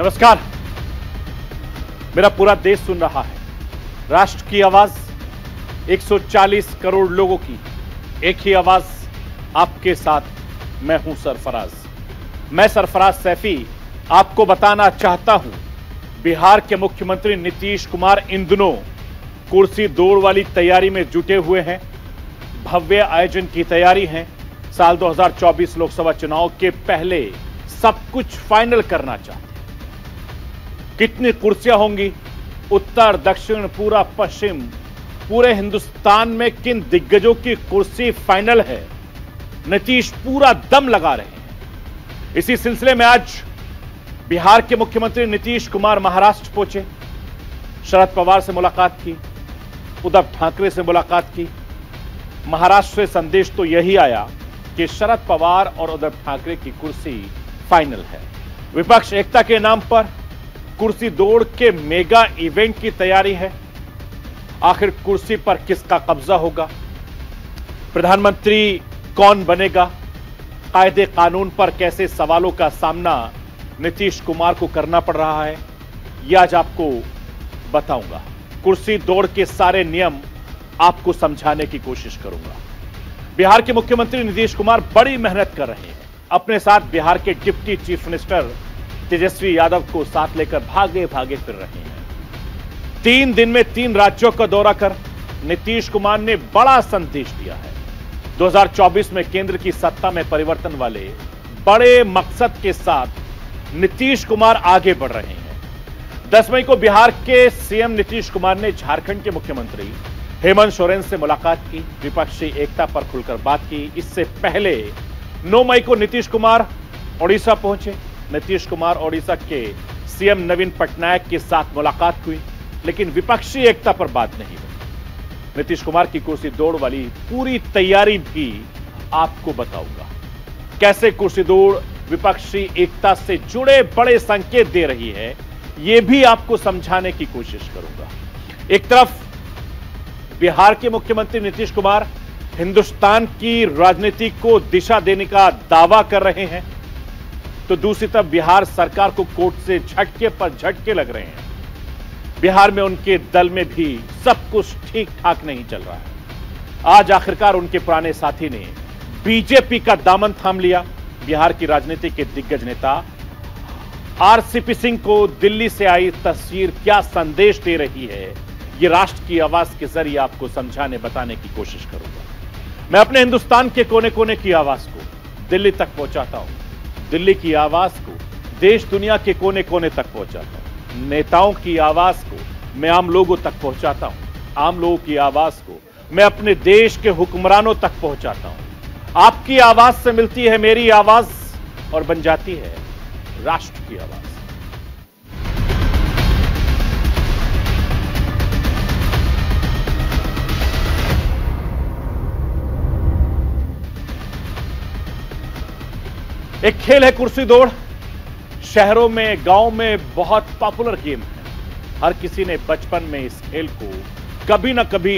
नमस्कार। मेरा पूरा देश सुन रहा है। राष्ट्र की आवाज 140 करोड़ लोगों की एक ही आवाज, आपके साथ मैं हूं सरफराज। मैं सरफराज सैफी आपको बताना चाहता हूं, बिहार के मुख्यमंत्री नीतीश कुमार इन दिनों कुर्सी दौड़ वाली तैयारी में जुटे हुए हैं। भव्य आयोजन की तैयारी है। साल 2024 लोकसभा चुनाव के पहले सब कुछ फाइनल करना चाहते हैं। कितनी कुर्सियां होंगी, उत्तर दक्षिण पूरा पश्चिम, पूरे हिंदुस्तान में किन दिग्गजों की कुर्सी फाइनल है, नीतीश पूरा दम लगा रहे हैं। इसी सिलसिले में आज बिहार के मुख्यमंत्री नीतीश कुमार महाराष्ट्र पहुंचे। शरद पवार से मुलाकात की, उद्धव ठाकरे से मुलाकात की। महाराष्ट्र से संदेश तो यही आया कि शरद पवार और उद्धव ठाकरे की कुर्सी फाइनल है। विपक्ष एकता के नाम पर कुर्सी दौड़ के मेगा इवेंट की तैयारी है। आखिर कुर्सी पर किसका कब्जा होगा, प्रधानमंत्री कौन बनेगा, कायदे कानून पर कैसे सवालों का सामना नीतीश कुमार को करना पड़ रहा है, यह आज आपको बताऊंगा। कुर्सी दौड़ के सारे नियम आपको समझाने की कोशिश करूंगा। बिहार के मुख्यमंत्री नीतीश कुमार बड़ी मेहनत कर रहे हैं। अपने साथ बिहार के deputy chief minister Tejashwi Yadav को साथ लेकर भागे भागे फिर रहे हैं। 3 दिन में 3 राज्यों का दौरा कर नीतीश कुमार ने बड़ा संदेश दिया है। 2024 में केंद्र की सत्ता में परिवर्तन वाले बड़े मकसद के साथ नीतीश कुमार आगे बढ़ रहे हैं। 10 मई को बिहार के सीएम नीतीश कुमार ने झारखंड के मुख्यमंत्री हेमंत सोरेन से मुलाकात की, विपक्षी एकता पर खुलकर बात की। इससे पहले 9 मई को नीतीश कुमार ओडिशा पहुंचे। नीतीश कुमार ओडिशा के सीएम नवीन पटनायक के साथ मुलाकात हुई, लेकिन विपक्षी एकता पर बात नहीं हुई। नीतीश कुमार की कुर्सी दौड़ वाली पूरी तैयारी भी आपको बताऊंगा। कैसे कुर्सी दौड़ विपक्षी एकता से जुड़े बड़े संकेत दे रही है, यह भी आपको समझाने की कोशिश करूंगा। एक तरफ बिहार के मुख्यमंत्री नीतीश कुमार हिंदुस्तान की राजनीति को दिशा देने का दावा कर रहे हैं, तो दूसरी तरफ बिहार सरकार को कोर्ट से झटके पर झटके लग रहे हैं। बिहार में उनके दल में भी सब कुछ ठीक ठाक नहीं चल रहा है। आज आखिरकार उनके पुराने साथी ने बीजेपी का दामन थाम लिया। बिहार की राजनीति के दिग्गज नेता आरसीपी सिंह को दिल्ली से आई तस्वीर क्या संदेश दे रही है, ये राष्ट्र की आवाज के जरिए आपको समझाने बताने की कोशिश करूंगा। मैं अपने हिंदुस्तान के कोने कोने की आवाज को दिल्ली तक पहुंचाता हूं, दिल्ली की आवाज को देश दुनिया के कोने कोने तक पहुंचाता हूं। नेताओं की आवाज को मैं आम लोगों तक पहुंचाता हूं, आम लोगों की आवाज को मैं अपने देश के हुक्मरानों तक पहुंचाता हूं। आपकी आवाज से मिलती है मेरी आवाज और बन जाती है राष्ट्र की आवाज। एक खेल है कुर्सी दौड़। शहरों में, गांव में बहुत पॉपुलर गेम है। हर किसी ने बचपन में इस खेल को कभी ना कभी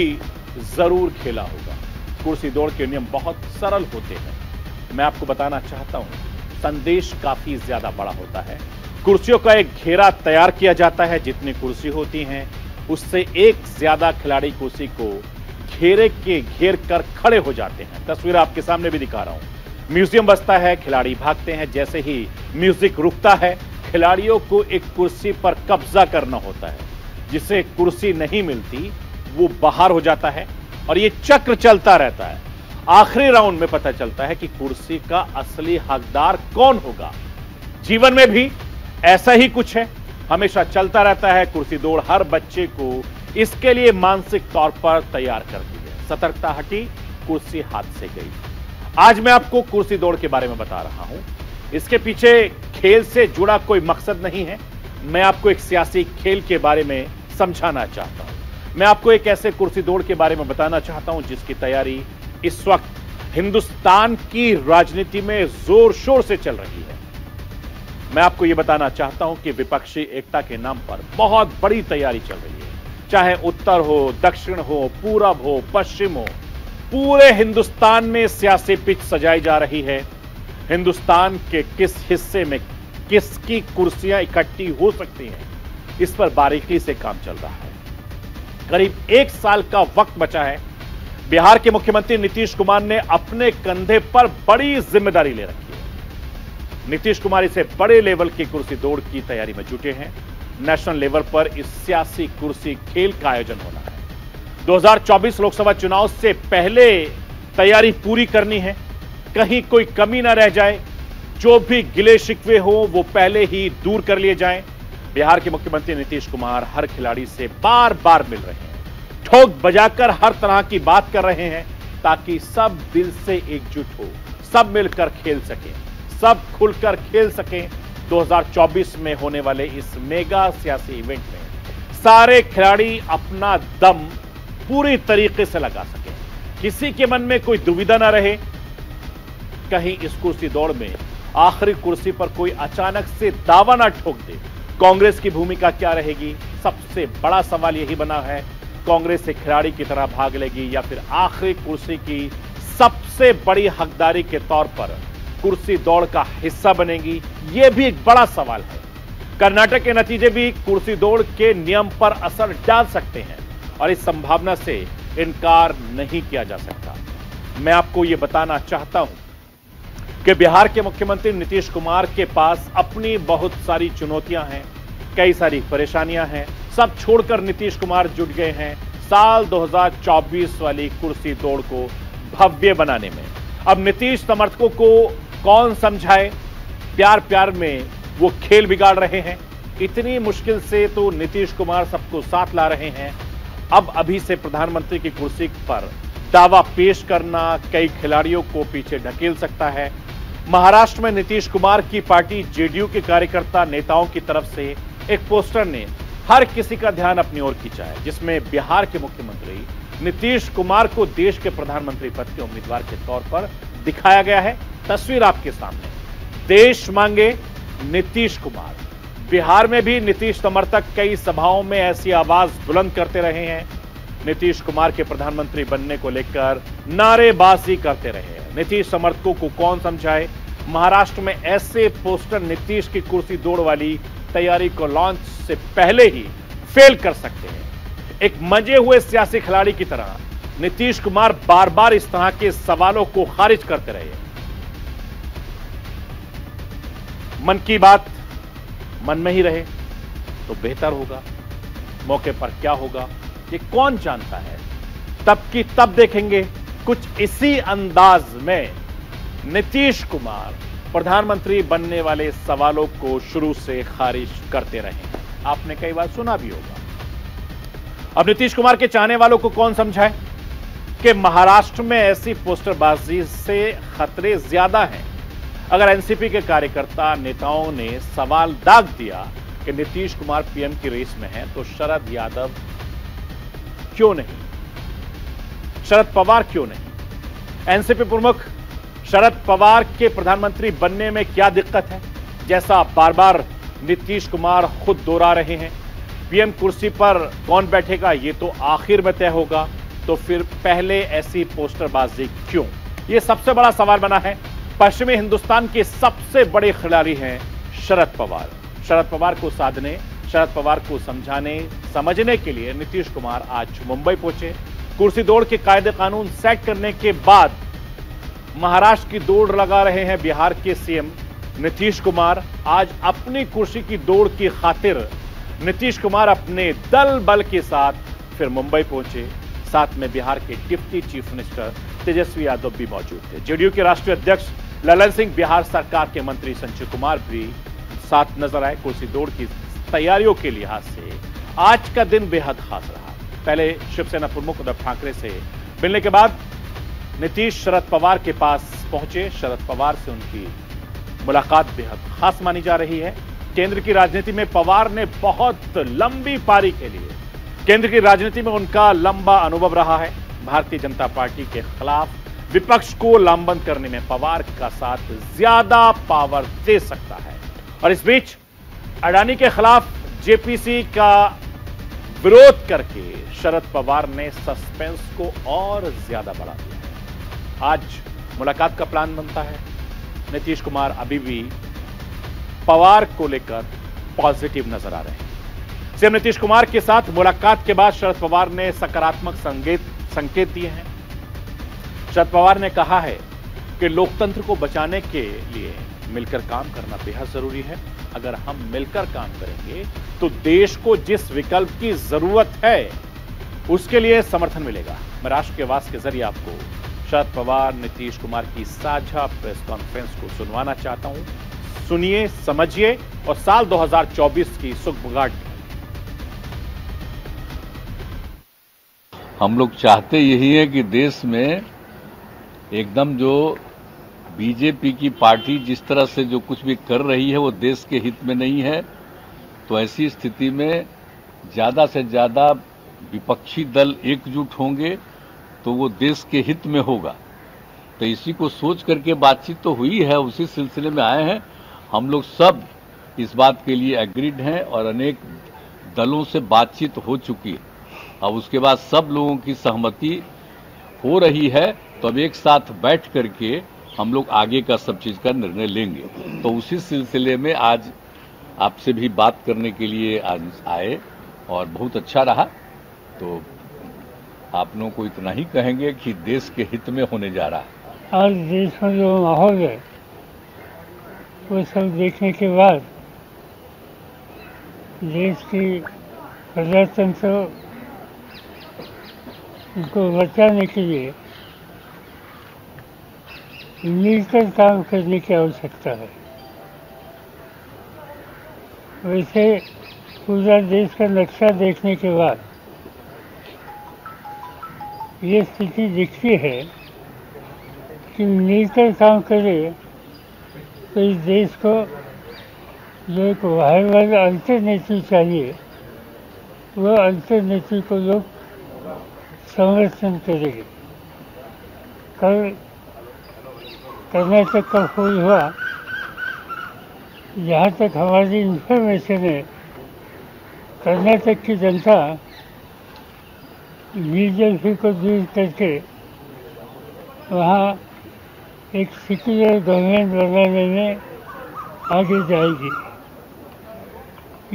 जरूर खेला होगा। कुर्सी दौड़ के नियम बहुत सरल होते हैं। मैं आपको बताना चाहता हूं, संदेश काफी ज्यादा बड़ा होता है। कुर्सियों का एक घेरा तैयार किया जाता है। जितनी कुर्सी होती हैं, उससे एक ज्यादा खिलाड़ी कुर्सी को घेरे के घेर कर खड़े हो जाते हैं। तस्वीर आपके सामने भी दिखा रहा हूं। म्यूजियम बजता है, खिलाड़ी भागते हैं। जैसे ही म्यूजिक रुकता है, खिलाड़ियों को एक कुर्सी पर कब्जा करना होता है। जिसे कुर्सी नहीं मिलती वो बाहर हो जाता है और ये चक्र चलता रहता है। आखिरी राउंड में पता चलता है कि कुर्सी का असली हकदार कौन होगा। जीवन में भी ऐसा ही कुछ है, हमेशा चलता रहता है। कुर्सी दौड़ हर बच्चे को इसके लिए मानसिक तौर पर तैयार करती है। सतर्कता हटी, कुर्सी हाथ से गई। आज मैं आपको कुर्सी दौड़ के बारे में बता रहा हूं। इसके पीछे खेल से जुड़ा कोई मकसद नहीं है। मैं आपको एक सियासी खेल के बारे में समझाना चाहता हूं। मैं आपको एक ऐसे कुर्सी दौड़ के बारे में बताना चाहता हूं जिसकी तैयारी इस वक्त हिंदुस्तान की राजनीति में जोर शोर से चल रही है। मैं आपको यह बताना चाहता हूं कि विपक्षी एकता के नाम पर बहुत बड़ी तैयारी चल रही है। चाहे उत्तर हो, दक्षिण हो, पूरब हो, पश्चिम हो, पूरे हिंदुस्तान में सियासी पिच सजाई जा रही है। हिंदुस्तान के किस हिस्से में किसकी कुर्सियां इकट्ठी हो सकती हैं, इस पर बारीकी से काम चल रहा है। करीब 1 साल का वक्त बचा है। बिहार के मुख्यमंत्री नीतीश कुमार ने अपने कंधे पर बड़ी जिम्मेदारी ले रखी है। नीतीश कुमार इसे बड़े लेवल की कुर्सी दौड़ की तैयारी में जुटे हैं। नेशनल लेवल पर इस सियासी कुर्सी खेल का आयोजन होना है। 2024 लोकसभा चुनाव से पहले तैयारी पूरी करनी है, कहीं कोई कमी ना रह जाए। जो भी गिले शिकवे हो वो पहले ही दूर कर लिए जाएं। बिहार के मुख्यमंत्री नीतीश कुमार हर खिलाड़ी से बार बार मिल रहे हैं, ठोक बजाकर हर तरह की बात कर रहे हैं, ताकि सब दिल से एकजुट हो, सब मिलकर खेल सकें, सब खुलकर खेल सकें। 2024 में होने वाले इस मेगा सियासी इवेंट में सारे खिलाड़ी अपना दम पूरी तरीके से लगा सकें, किसी के मन में कोई दुविधा ना रहे। कहीं इस कुर्सी दौड़ में आखिरी कुर्सी पर कोई अचानक से दावा ना ठोक दे। कांग्रेस की भूमिका क्या रहेगी? सबसे बड़ा सवाल यही बना है। कांग्रेस एक खिलाड़ी की तरह भाग लेगी या फिर आखिरी कुर्सी की सबसे बड़ी हकदारी के तौर पर कुर्सी दौड़ का हिस्सा बनेगी? यह भी एक बड़ा सवाल है। कर्नाटक के नतीजे भी कुर्सी दौड़ के नियम पर असर डाल सकते हैं और इस संभावना से इनकार नहीं किया जा सकता। मैं आपको यह बताना चाहता हूं कि बिहार के मुख्यमंत्री नीतीश कुमार के पास अपनी बहुत सारी चुनौतियां हैं, कई सारी परेशानियां हैं। सब छोड़कर नीतीश कुमार जुट गए हैं साल 2024 वाली कुर्सी दौड़ को भव्य बनाने में। अब नीतीश समर्थकों को कौन समझाए? प्यार प्यार में वो खेल बिगाड़ रहे हैं। इतनी मुश्किल से तो नीतीश कुमार सबको साथ ला रहे हैं। अब अभी से प्रधानमंत्री की कुर्सी पर दावा पेश करना कई खिलाड़ियों को पीछे ढकेल सकता है। महाराष्ट्र में नीतीश कुमार की पार्टी जेडीयू के कार्यकर्ता नेताओं की तरफ से एक पोस्टर ने हर किसी का ध्यान अपनी ओर खींचा है, जिसमें बिहार के मुख्यमंत्री नीतीश कुमार को देश के प्रधानमंत्री पद के उम्मीदवार के तौर पर दिखाया गया है। तस्वीर आपके सामने। देश मांगे नीतीश कुमार। बिहार में भी नीतीश समर्थक कई सभाओं में ऐसी आवाज बुलंद करते रहे हैं। नीतीश कुमार के प्रधानमंत्री बनने को लेकर नारेबाजी करते रहे हैं। नीतीश समर्थकों को कौन समझाए? महाराष्ट्र में ऐसे पोस्टर नीतीश की कुर्सी दौड़ वाली तैयारी को लॉन्च से पहले ही फेल कर सकते हैं। एक मंजे हुए सियासी खिलाड़ी की तरह नीतीश कुमार बार बार इस तरह के सवालों को खारिज करते रहे। मन की बात मन में ही रहे तो बेहतर होगा। मौके पर क्या होगा ये कौन जानता है। तब की तब देखेंगे। कुछ इसी अंदाज में नीतीश कुमार प्रधानमंत्री बनने वाले सवालों को शुरू से खारिज करते रहे। आपने कई बार सुना भी होगा। अब नीतीश कुमार के चाहने वालों को कौन समझाए कि महाराष्ट्र में ऐसी पोस्टरबाजी से खतरे ज्यादा हैं। अगर एनसीपी के कार्यकर्ता नेताओं ने सवाल दाग दिया कि नीतीश कुमार पीएम की रेस में हैं, तो शरद यादव क्यों नहीं? शरद पवार क्यों नहीं? एनसीपी प्रमुख शरद पवार के प्रधानमंत्री बनने में क्या दिक्कत है, जैसा बार बार नीतीश कुमार खुद दोहरा रहे हैं। पीएम कुर्सी पर कौन बैठेगा ये तो आखिर में तय होगा, तो फिर पहले ऐसी पोस्टरबाजी क्यों? यह सबसे बड़ा सवाल बना है। पश्चिमी हिंदुस्तान के सबसे बड़े खिलाड़ी हैं शरद पवार। शरद पवार को साधने, शरद पवार को समझने के लिए नीतीश कुमार आज मुंबई पहुंचे। कुर्सी दौड़ के कायदे कानून सेट करने के बाद महाराष्ट्र की दौड़ लगा रहे हैं बिहार के सीएम नीतीश कुमार। आज अपनी कुर्सी की दौड़ की खातिर नीतीश कुमार अपने दल बल के साथ फिर मुंबई पहुंचे। साथ में बिहार के deputy chief minister Tejashwi Yadav भी मौजूद थे। जेडीयू के राष्ट्रीय अध्यक्ष ललन सिंह, बिहार सरकार के मंत्री संजय कुमार भी साथ नजर आए। कुर्सी दौड़ की तैयारियों के लिहाज से आज का दिन बेहद खास रहा। पहले शिवसेना प्रमुख उद्धव ठाकरे से मिलने के बाद नीतीश शरद पवार के पास पहुंचे। शरद पवार से उनकी मुलाकात बेहद खास मानी जा रही है। केंद्र की राजनीति में पवार ने बहुत लंबी पारी खेली है। केंद्र की राजनीति में उनका लंबा अनुभव रहा है। भारतीय जनता पार्टी के खिलाफ विपक्ष को लामबंद करने में पवार का साथ ज्यादा पावर दे सकता है। और इस बीच अडानी के खिलाफ जेपीसी का विरोध करके शरद पवार ने सस्पेंस को और ज्यादा बढ़ा दिया है। आज मुलाकात का प्लान बनता है। नीतीश कुमार अभी भी पवार को लेकर पॉजिटिव नजर आ रहे हैं। सीएम नीतीश कुमार के साथ मुलाकात के बाद शरद पवार ने सकारात्मक संकेत दिए हैं। शरद पवार ने कहा है कि लोकतंत्र को बचाने के लिए मिलकर काम करना बेहद जरूरी है। अगर हम मिलकर काम करेंगे तो देश को जिस विकल्प की जरूरत है उसके लिए समर्थन मिलेगा। मैं राष्ट्र के आवाज के जरिए आपको शरद पवार नीतीश कुमार की साझा प्रेस कॉन्फ्रेंस को सुनवाना चाहता हूं। सुनिए, समझिए और साल 2024 की सुगबुगाहट। हम लोग चाहते यही है कि देश में एकदम जो बीजेपी की पार्टी जिस तरह से जो कुछ भी कर रही है वो देश के हित में नहीं है। तो ऐसी स्थिति में ज्यादा से ज्यादा विपक्षी दल एकजुट होंगे तो वो देश के हित में होगा। तो इसी को सोच करके बातचीत तो हुई है, उसी सिलसिले में आए हैं। हम लोग सब इस बात के लिए एग्रीड हैं और अनेक दलों से बातचीत हो चुकी है। अब उसके बाद सब लोगों की सहमति हो रही है तो अब एक साथ बैठ करके हम लोग आगे का सब चीज का निर्णय लेंगे। तो उसी सिलसिले में आज आपसे भी बात करने के लिए आज आए और बहुत अच्छा रहा। तो आप लोगों को इतना ही कहेंगे कि देश के हित में होने जा रहा है। आज देश में जो माहौल है वो सब देखने के बाद देश की प्रजातंत्र को बचाने के लिए मिलकर काम करने की आवश्यकता है। वैसे पूरा देश का नक्शा देखने के बाद ये स्थिति दिखती है कि मिलकर काम करे तो इस देश को जो एक वायबल अल्टरनेटिव चाहिए वो अल्टरनेटिव को लोग समर्थन करेंगे। कल कर्नाटक का फूल हुआ, जहाँ तक हमारी इंफॉर्मेशन है कर्नाटक की जनता बीजेपी को दूर करके वहाँ एक सेक्युलर गवर्नमेंट बनाने में आगे जाएगी।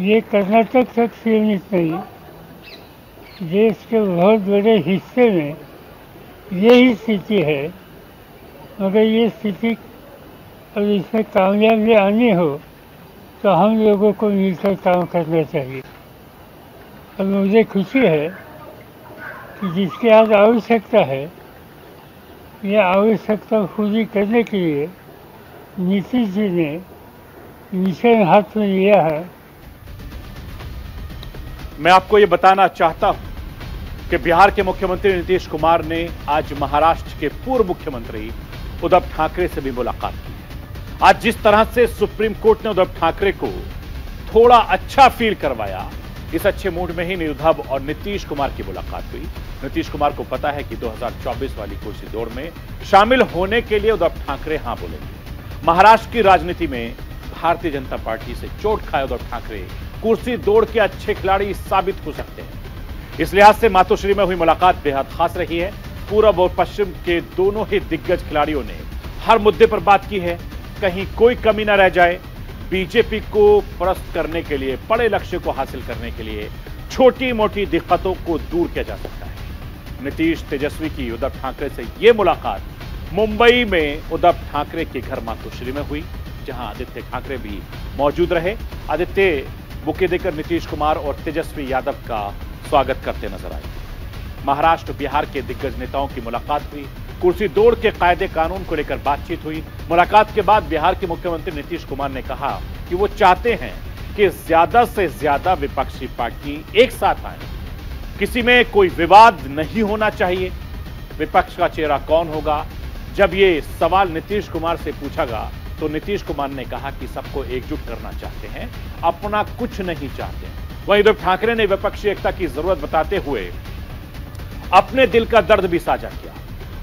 ये कर्नाटक तक सीमित नहीं, देश के बहुत बड़े हिस्से में यही स्थिति है। मगर ये स्थिति और इसमें कामयाबी आनी हो तो हम लोगों को मिलकर काम करना चाहिए। और मुझे खुशी है कि जिसकी आज आवश्यकता है यह आवश्यकता पूरी करने के लिए नीतीश जी ने मिशन हाथ में लिया है। मैं आपको ये बताना चाहता हूं कि बिहार के मुख्यमंत्री नीतीश कुमार ने आज महाराष्ट्र के पूर्व मुख्यमंत्री उद्धव ठाकरे से भी मुलाकात की है। आज जिस तरह से सुप्रीम कोर्ट ने उद्धव ठाकरे को थोड़ा अच्छा फील करवाया, इस अच्छे मूड में ही उद्धव और नीतीश कुमार की मुलाकात हुई। नीतीश कुमार को पता है कि 2024 वाली कुर्सी दौड़ में शामिल होने के लिए उद्धव ठाकरे हां बोलेंगे। महाराष्ट्र की राजनीति में भारतीय जनता पार्टी से चोट खाए उद्धव ठाकरे कुर्सी दौड़ के अच्छे खिलाड़ी साबित हो सकते हैं। इस लिहाज से मातोश्री में हुई मुलाकात बेहद खास रही है। पूर्व और पश्चिम के दोनों ही दिग्गज खिलाड़ियों ने हर मुद्दे पर बात की है, कहीं कोई कमी न रह जाए। बीजेपी को परास्त करने के लिए, बड़े लक्ष्य को हासिल करने के लिए छोटी मोटी दिक्कतों को दूर किया जा सकता है। नीतीश तेजस्वी की उद्धव ठाकरे से यह मुलाकात मुंबई में उद्धव ठाकरे के घर मातोश्री में हुई, जहां आदित्य ठाकरे भी मौजूद रहे। आदित्य बुके देकर नीतीश कुमार और तेजस्वी यादव का स्वागत करते नजर आए। महाराष्ट्र बिहार के दिग्गज नेताओं की मुलाकात हुई, कुर्सी दौड़ के कायदे कानून को लेकर बातचीत हुई। मुलाकात के बाद बिहार के मुख्यमंत्री नीतीश कुमार ने कहा कि वो चाहते हैं कि ज्यादा से ज्यादा विपक्षी पार्टी एक साथ आए, किसी में कोई विवाद नहीं होना चाहिए। विपक्ष का चेहरा कौन होगा, जब ये सवाल नीतीश कुमार से पूछा गया तो नीतीश कुमार ने कहा कि सबको एकजुट करना चाहते हैं, अपना कुछ नहीं चाहते। वहीं उद्धव ठाकरे ने विपक्षी एकता की जरूरत बताते हुए अपने दिल का दर्द भी साझा किया।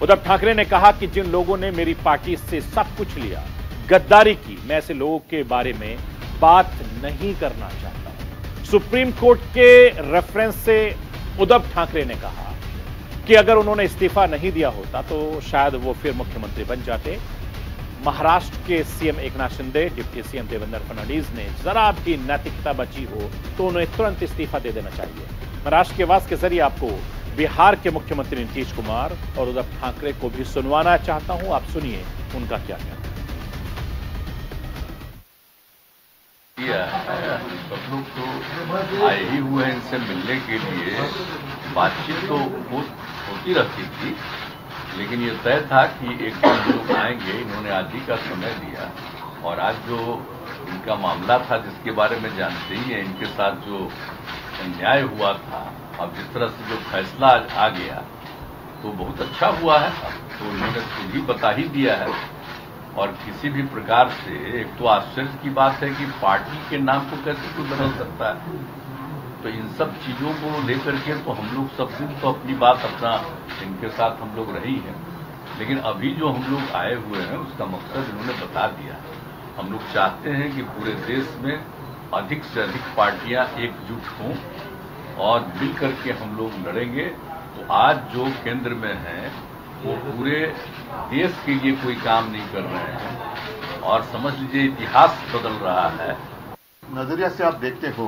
उद्धव ठाकरे ने कहा कि जिन लोगों ने मेरी पार्टी से सब कुछ लिया, गद्दारी की, मैं ऐसे लोगों के बारे में बात नहीं करना चाहता हूं। सुप्रीम कोर्ट के रेफरेंस से उद्धव ठाकरे ने कहा कि अगर उन्होंने इस्तीफा नहीं दिया होता तो शायद वो फिर मुख्यमंत्री बन जाते। महाराष्ट्र के CM Eknath Shinde, deputy CM Devendra Fadnavis ने जरा भी नैतिकता बची हो तो उन्हें तुरंत इस्तीफा दे देना चाहिए। मैं राष्ट्र की आवाज के जरिए आपको बिहार के मुख्यमंत्री नीतीश कुमार और उद्धव ठाकरे को भी सुनवाना चाहता हूं। आप सुनिए उनका क्या कहना है। सब लोग तो आए ही हुए हैं इनसे मिलने के लिए। बातचीत तो होती रहती थी, लेकिन ये तय था कि एक दिन लोग आएंगे। इन्होंने आज ही का समय दिया और आज जो इनका मामला था जिसके बारे में जानते ही हैं, इनके साथ जो अन्याय हुआ था, अब जिस तरह से जो फैसला आज आ गया तो बहुत अच्छा हुआ है। तो उन्होंने खुद ही बता ही दिया है। और किसी भी प्रकार से एक तो आश्चर्य की बात है कि पार्टी के नाम को कैसे कोई बदल सकता है। तो इन सब चीजों को लेकर के तो हम लोग सब दिन तो अपनी बात अपना इनके साथ हम लोग रही हैं, लेकिन अभी जो हम लोग आए हुए हैं उसका मकसद इन्होंने बता दिया। हम लोग चाहते हैं कि पूरे देश में अधिक से अधिक पार्टियां एकजुट हों और मिल करके हम लोग लड़ेंगे। तो आज जो केंद्र में है वो पूरे देश के लिए कोई काम नहीं कर रहे हैं और समझ लीजिए इतिहास बदल रहा है। नजरिया से आप देखते हो,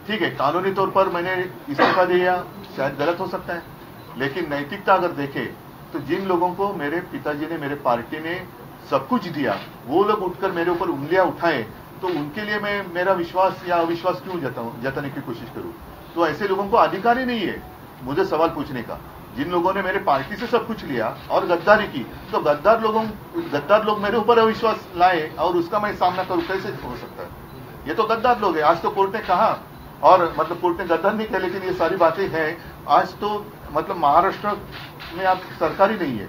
ठीक है, कानूनी तौर पर मैंने इस्तीफा दिया, शायद गलत हो सकता है, लेकिन नैतिकता अगर देखे तो जिन लोगों को मेरे पिताजी ने, मेरे पार्टी ने सब कुछ दिया, वो लोग उठकर मेरे ऊपर उंगलियां उठाए तो उनके लिए मैं मेरा विश्वास या अविश्वास क्यों जताने की कोशिश करूं? तो ऐसे लोगों को अधिकार ही नहीं है मुझे सवाल पूछने का। जिन लोगों ने मेरे पार्टी से सब कुछ लिया और गद्दारी की, तो गद्दार लोग मेरे ऊपर अविश्वास लाए और उसका मैं सामना करूं, कैसे हो सकता है? ये तो गद्दार लोग हैं। आज तो कोर्ट ने कहा, और मतलब कोर्ट ने गद्दार नहीं किया, लेकिन ये सारी बातें हैं। आज तो मतलब महाराष्ट्र में आप सरकार ही नहीं है।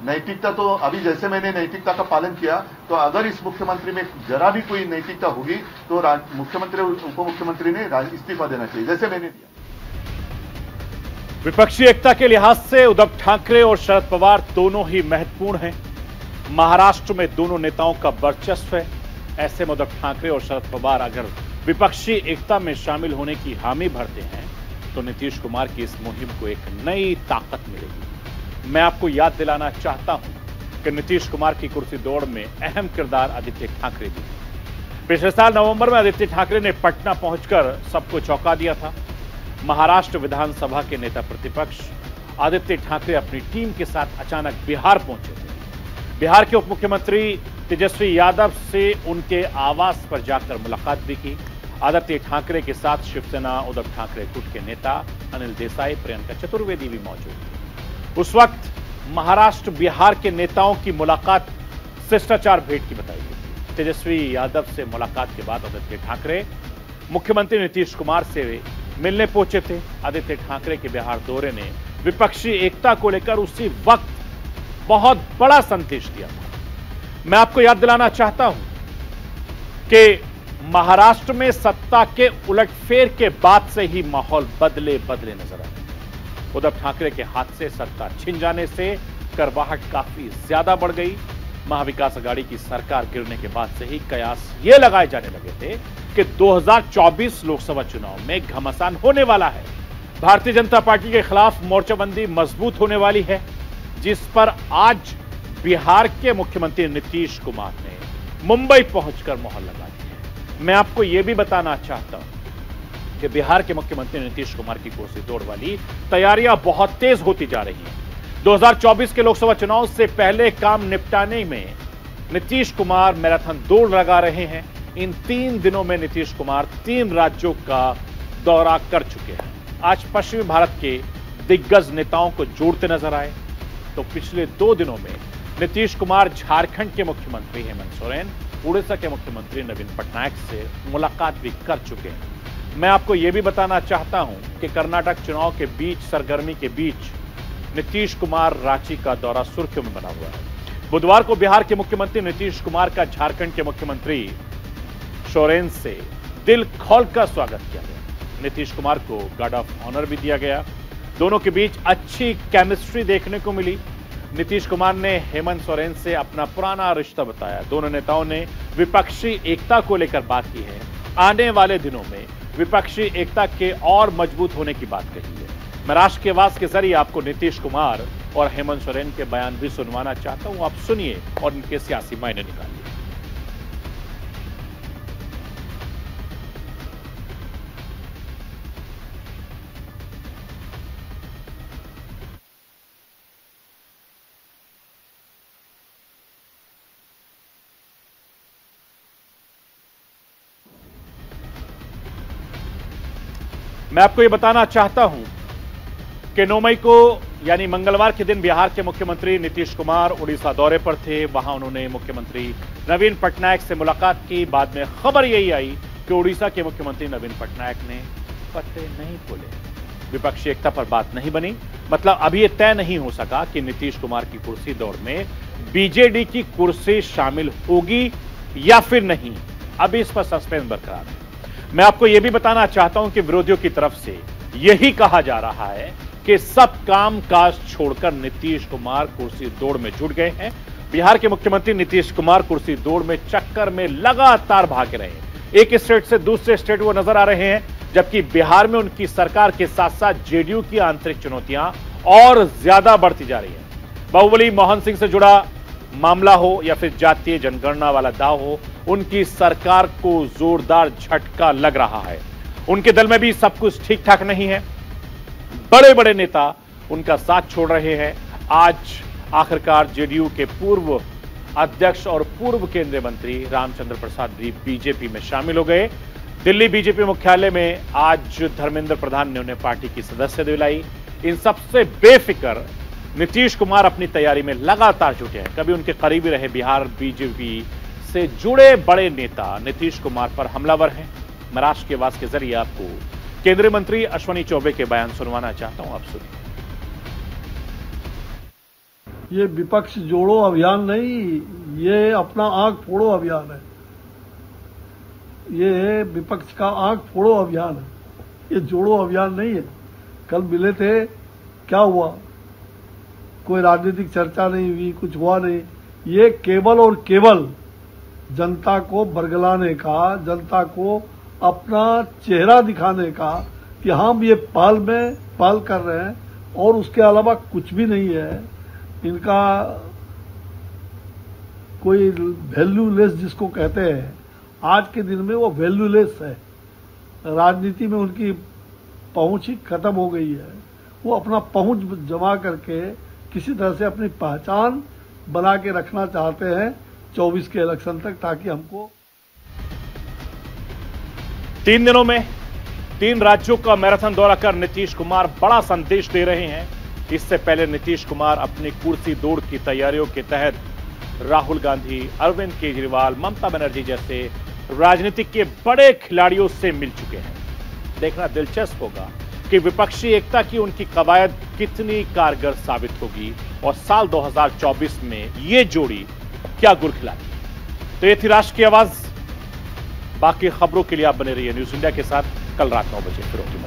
नैतिकता तो अभी जैसे मैंने नैतिकता का पालन किया, तो अगर इस मुख्यमंत्री में जरा भी कोई नैतिकता होगी तो मुख्यमंत्री और उप मुख्यमंत्री ने इस्तीफा देना चाहिए, जैसे मैंने दिया। विपक्षी एकता के लिहाज से उद्धव ठाकरे और शरद पवार दोनों ही महत्वपूर्ण हैं। महाराष्ट्र में दोनों नेताओं का वर्चस्व है। ऐसे में उद्धव ठाकरे और शरद पवार अगर विपक्षी एकता में शामिल होने की हामी भरते हैं तो नीतीश कुमार की इस मुहिम को एक नई ताकत मिलेगी। मैं आपको याद दिलाना चाहता हूं कि नीतीश कुमार की कुर्सी दौड़ में अहम किरदार आदित्य ठाकरे भी। पिछले साल नवंबर में आदित्य ठाकरे ने पटना पहुंचकर सबको चौंका दिया था। महाराष्ट्र विधानसभा के नेता प्रतिपक्ष आदित्य ठाकरे अपनी टीम के साथ अचानक बिहार पहुंचे थे। बिहार के उप मुख्यमंत्री तेजस्वी यादव से उनके आवास पर जाकर मुलाकात भी की। आदित्य ठाकरे के साथ शिवसेना उद्धव ठाकरे गुट के नेता अनिल देसाई, प्रियंका चतुर्वेदी भी मौजूद थे। उस वक्त महाराष्ट्र बिहार के नेताओं की मुलाकात शिष्टाचार भेंट की बताई गई थी। तेजस्वी यादव से मुलाकात के बाद आदित्य ठाकरे मुख्यमंत्री नीतीश कुमार से मिलने पहुंचे थे। आदित्य ठाकरे के बिहार दौरे ने विपक्षी एकता को लेकर उसी वक्त बहुत बड़ा संदेश दिया था। मैं आपको याद दिलाना चाहता हूं कि महाराष्ट्र में सत्ता के उलटफेर के बाद से ही माहौल बदले नजर आए। उद्धव ठाकरे के हाथ से सत्ता छिन जाने से करवाहट काफी ज्यादा बढ़ गई। महाविकास अघाड़ी की सरकार गिरने के बाद से ही कयास ये लगाए जाने लगे थे कि 2024 लोकसभा चुनाव में घमासान होने वाला है। भारतीय जनता पार्टी के खिलाफ मोर्चाबंदी मजबूत होने वाली है, जिस पर आज बिहार के मुख्यमंत्री नीतीश कुमार ने मुंबई पहुंचकर मोहर लगा दी है। मैं आपको यह भी बताना चाहता हूं कि बिहार के मुख्यमंत्री नीतीश कुमार की कुर्सी दौड़ वाली तैयारियां बहुत तेज होती जा रही हैं। 2024 के लोकसभा चुनाव से पहले काम निपटाने में नीतीश कुमार मैराथन दौड़ लगा रहे हैं। इन 3 दिनों में नीतीश कुमार 3 राज्यों का दौरा कर चुके हैं। आज पश्चिमी भारत के दिग्गज नेताओं को जोड़ते नजर आए तो पिछले 2 दिनों में नीतीश कुमार झारखंड के मुख्यमंत्री हेमंत सोरेन, उड़ीसा के मुख्यमंत्री नवीन पटनायक से मुलाकात भी कर चुके हैं। मैं आपको यह भी बताना चाहता हूं कि कर्नाटक चुनाव के बीच सरगर्मी के बीच नीतीश कुमार रांची का दौरा सुर्खियों में बना हुआ है। बुधवार को बिहार के मुख्यमंत्री नीतीश कुमार का झारखंड के मुख्यमंत्री सोरेन से दिल खोलकर स्वागत किया गया। नीतीश कुमार को गार्ड ऑफ ऑनर भी दिया गया। दोनों के बीच अच्छी केमिस्ट्री देखने को मिली। नीतीश कुमार ने हेमंत सोरेन से अपना पुराना रिश्ता बताया। दोनों नेताओं ने विपक्षी एकता को लेकर बात की है। आने वाले दिनों में विपक्षी एकता के और मजबूत होने की बात कही है। मैं राष्ट्र की आवाज के जरिए आपको नीतीश कुमार और हेमंत सोरेन के बयान भी सुनवाना चाहता हूं। आप सुनिए और इनके सियासी मायने निकालिए। मैं आपको यह बताना चाहता हूं कि 9 मई को यानी मंगलवार के दिन बिहार के मुख्यमंत्री नीतीश कुमार उड़ीसा दौरे पर थे। वहां उन्होंने मुख्यमंत्री नवीन पटनायक से मुलाकात की। बाद में खबर यही आई कि उड़ीसा के मुख्यमंत्री नवीन पटनायक ने पत्ते नहीं खोले। विपक्षी एकता पर बात नहीं बनी। मतलब अभी यह तय नहीं हो सका कि नीतीश कुमार की कुर्सी दौड़ में बीजेडी की कुर्सी शामिल होगी या फिर नहीं। अभी इस पर सस्पेंस बरकरार है। मैं आपको यह भी बताना चाहता हूं कि विरोधियों की तरफ से यही कहा जा रहा है कि सब काम काज छोड़कर नीतीश कुमार कुर्सी दौड़ में जुट गए हैं। बिहार के मुख्यमंत्री नीतीश कुमार कुर्सी दौड़ में चक्कर में लगातार भाग रहे हैं। एक स्टेट से दूसरे स्टेट वो नजर आ रहे हैं, जबकि बिहार में उनकी सरकार के साथ साथ जेडीयू की आंतरिक चुनौतियां और ज्यादा बढ़ती जा रही है। बाहुबली मोहन सिंह से जुड़ा मामला हो या फिर जातीय जनगणना वाला दाव हो, उनकी सरकार को जोरदार झटका लग रहा है। उनके दल में भी सब कुछ ठीक ठाक नहीं है। बड़े बड़े नेता उनका साथ छोड़ रहे हैं। आज आखिरकार जेडीयू के पूर्व अध्यक्ष और पूर्व केंद्रीय मंत्री रामचंद्र प्रसाद भी बीजेपी में शामिल हो गए। दिल्ली बीजेपी मुख्यालय में आज धर्मेंद्र प्रधान ने उन्हें पार्टी की सदस्यता दिलाई। इन सबसे बेफिक्र नीतीश कुमार अपनी तैयारी में लगातार जुटे हैं। कभी उनके करीबी रहे बिहार बीजेपी से जुड़े बड़े नेता नीतीश कुमार पर हमलावर हैं। मैं राष्ट्र की आवाज के जरिए आपको केंद्रीय मंत्री अश्विनी चौबे के बयान सुनवाना चाहता हूं। आप सुनिए। ये विपक्ष जोड़ो अभियान नहीं, ये अपना आंख फोड़ो अभियान है। ये विपक्ष का आंख फोड़ो अभियान है, ये जोड़ो अभियान नहीं है। कल मिले थे, क्या हुआ? कोई राजनीतिक चर्चा नहीं हुई, कुछ हुआ नहीं। ये केवल और केवल जनता को बरगलाने का, जनता को अपना चेहरा दिखाने का कि हम ये पहल कर रहे हैं, और उसके अलावा कुछ भी नहीं है। इनका कोई वैल्यूलेस जिसको कहते हैं, आज के दिन में वो वैल्यूलेस है। राजनीति में उनकी पहुंच ही खत्म हो गई है। वो अपना पहुंच जमा करके किसी तरह से अपनी पहचान बना के रखना चाहते हैं 24 के इलेक्शन तक, ताकि हमको 3 दिनों में 3 राज्यों का मैराथन दौरा कर नीतीश कुमार बड़ा संदेश दे रहे हैं। इससे पहले नीतीश कुमार अपनी कुर्सी दौड़ की तैयारियों के तहत राहुल गांधी, अरविंद केजरीवाल, ममता बनर्जी जैसे राजनीतिक के बड़े खिलाड़ियों से मिल चुके हैं। देखना दिलचस्प होगा कि विपक्षी एकता की उनकी कवायद कितनी कारगर साबित होगी और साल 2024 में ये जोड़ी क्या गुर खिलाती। तो ये थी राष्ट्र की आवाज। बाकी खबरों के लिए आप बने रहिए न्यूज इंडिया के साथ। कल रात 9 बजे फिर होगी।